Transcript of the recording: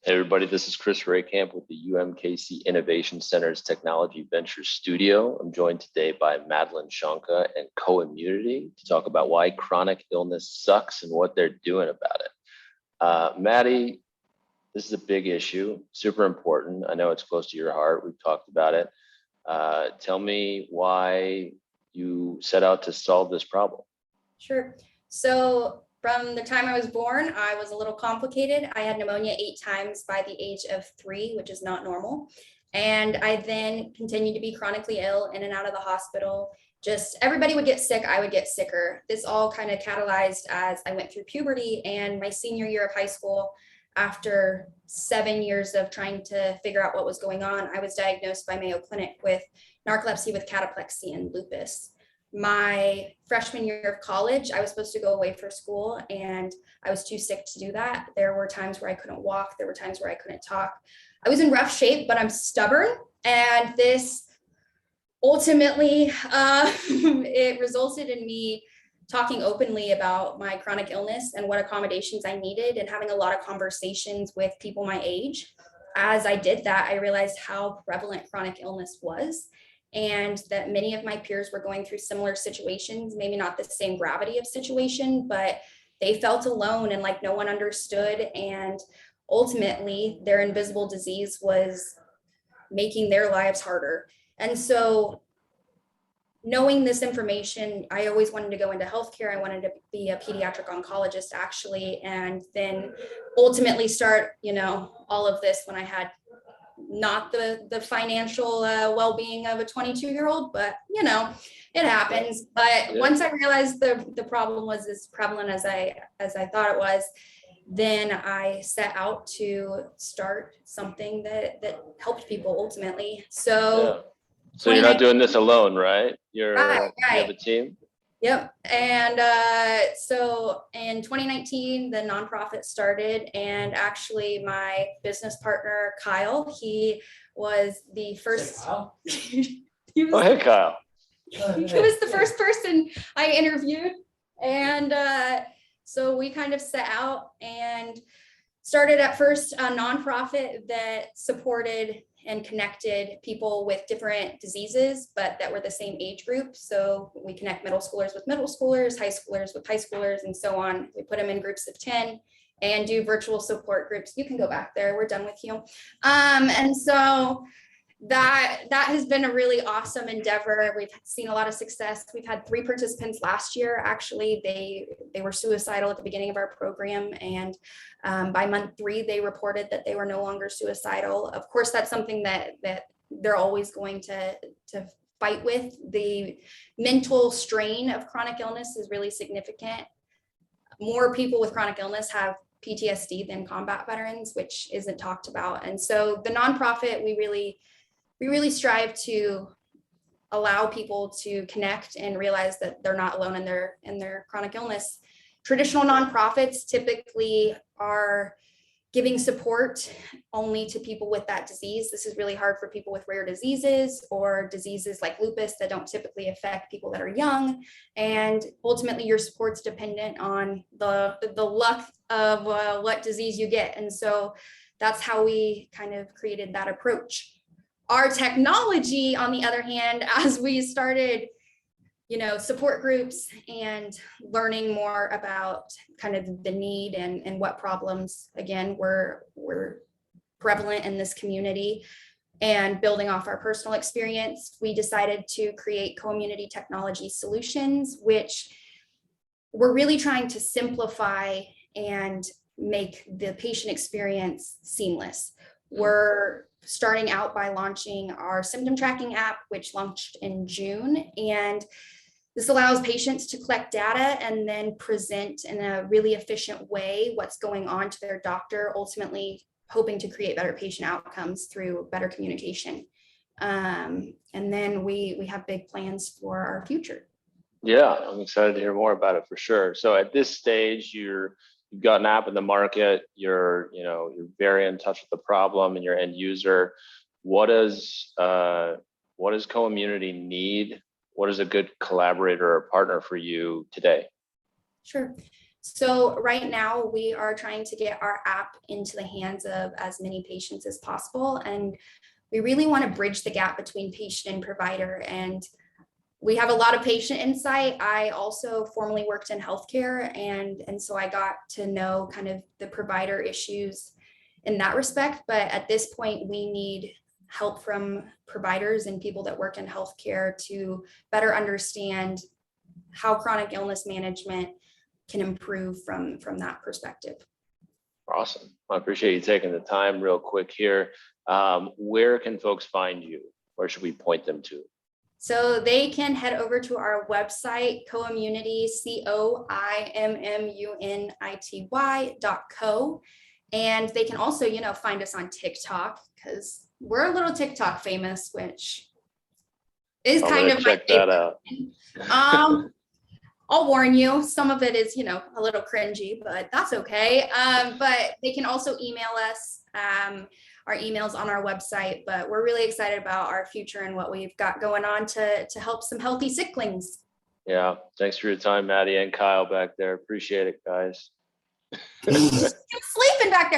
Hey everybody, this is Chris Raycamp with the UMKC Innovation Center's Technology Ventures Studio. I'm joined today by Madeline Shonka and Coimmunity to talk about why chronic illness sucks and what they're doing about it. Maddie, this is a big issue, super important. I know it's close to your heart. We've talked about it. Tell me why you set out to solve this problem. Sure. So from the time I was born, I was a little complicated. I had pneumonia 8 times by the age of 3, which is not normal. And I then continued to be chronically ill, in and out of the hospital. Just everybody would get sick, I would get sicker. This all kind of catalyzed as I went through puberty and my senior year of high school. After 7 years of trying to figure out what was going on, I was diagnosed by Mayo Clinic with narcolepsy with cataplexy and lupus. My freshman year of college, I was supposed to go away for school and I was too sick to do that. There were times where I couldn't walk. There were times where I couldn't talk. I was in rough shape, but I'm stubborn. And this ultimately, it resulted in me talking openly about my chronic illness and what accommodations I needed and having a lot of conversations with people my age. As I did that, I realized how prevalent chronic illness was, and that many of my peers were going through similar situations, maybe not the same gravity of situation, but they felt alone and like no one understood. And ultimately, their invisible disease was making their lives harder. And so knowing this information, I always wanted to go into healthcare. I wanted to be a pediatric oncologist actually, and then ultimately start, all of this when I had not the financial well-being of a 22-year-old, but it happens. But once I realized the problem was as prevalent as I thought it was, then I set out to start something that helped people ultimately. So you're not doing this alone, right? You right. have a team? Yep. And so in 2019, the nonprofit started, and actually my business partner, Kyle, he was the first. Hey, Kyle. He was the first person I interviewed. And so we kind of set out and started at first a nonprofit that supported and connected people with different diseases, but that were the same age group. So we connect middle schoolers with middle schoolers, high schoolers with high schoolers, and so on. We put them in groups of 10 and do virtual support groups. You can go back there, we're done with you. And so that has been a really awesome endeavor. We've seen a lot of success. We've had 3 participants last year. Actually, they were suicidal at the beginning of our program, and by month 3, they reported that they were no longer suicidal. Of course, that's something that they're always going to fight with. The mental strain of chronic illness is really significant. More people with chronic illness have PTSD than combat veterans, which isn't talked about. And so the nonprofit, we really strive to allow people to connect and realize that they're not alone in their chronic illness. Traditional nonprofits typically are giving support only to people with that disease. This is really hard for people with rare diseases or diseases like lupus that don't typically affect people that are young. And ultimately your support's dependent on the luck of what disease you get. And so that's how we kind of created that approach. Our technology, on the other hand, as we started, support groups and learning more about kind of the need and what problems, again, were prevalent in this community, and building off our personal experience, we decided to create Coimmunity Technology Solutions, which we're really trying to simplify and make the patient experience seamless. We're starting out by launching our symptom tracking app, which launched in June. And this allows patients to collect data and then present in a really efficient way what's going on to their doctor, ultimately hoping to create better patient outcomes through better communication. And then we have big plans for our future. Yeah, I'm excited to hear more about it for sure. So at this stage, you've got an app in the market, you're very in touch with the problem and your end user. What does Coimmunity need? What is a good collaborator or partner for you today? Sure. So right now we are trying to get our app into the hands of as many patients as possible. And we really want to bridge the gap between patient and provider. And we have a lot of patient insight. I also formerly worked in healthcare, and so I got to know kind of the provider issues in that respect. But at this point, we need help from providers and people that work in healthcare to better understand how chronic illness management can improve from that perspective. Awesome. I appreciate you taking the time real quick here. Where can folks find you? Where should we point them to? So they can head over to our website, coimmunity, coimmunity.co. And they can also, find us on TikTok, because we're a little TikTok famous, which is kind of check that out. I'll warn you, some of it is, a little cringy, but that's okay. But they can also email us. Our emails on our website, but we're really excited about our future and what we've got going on to help some healthy sicklings. Yeah, thanks for your time, Maddie and Kyle back there. Appreciate it, guys. Sleeping back there.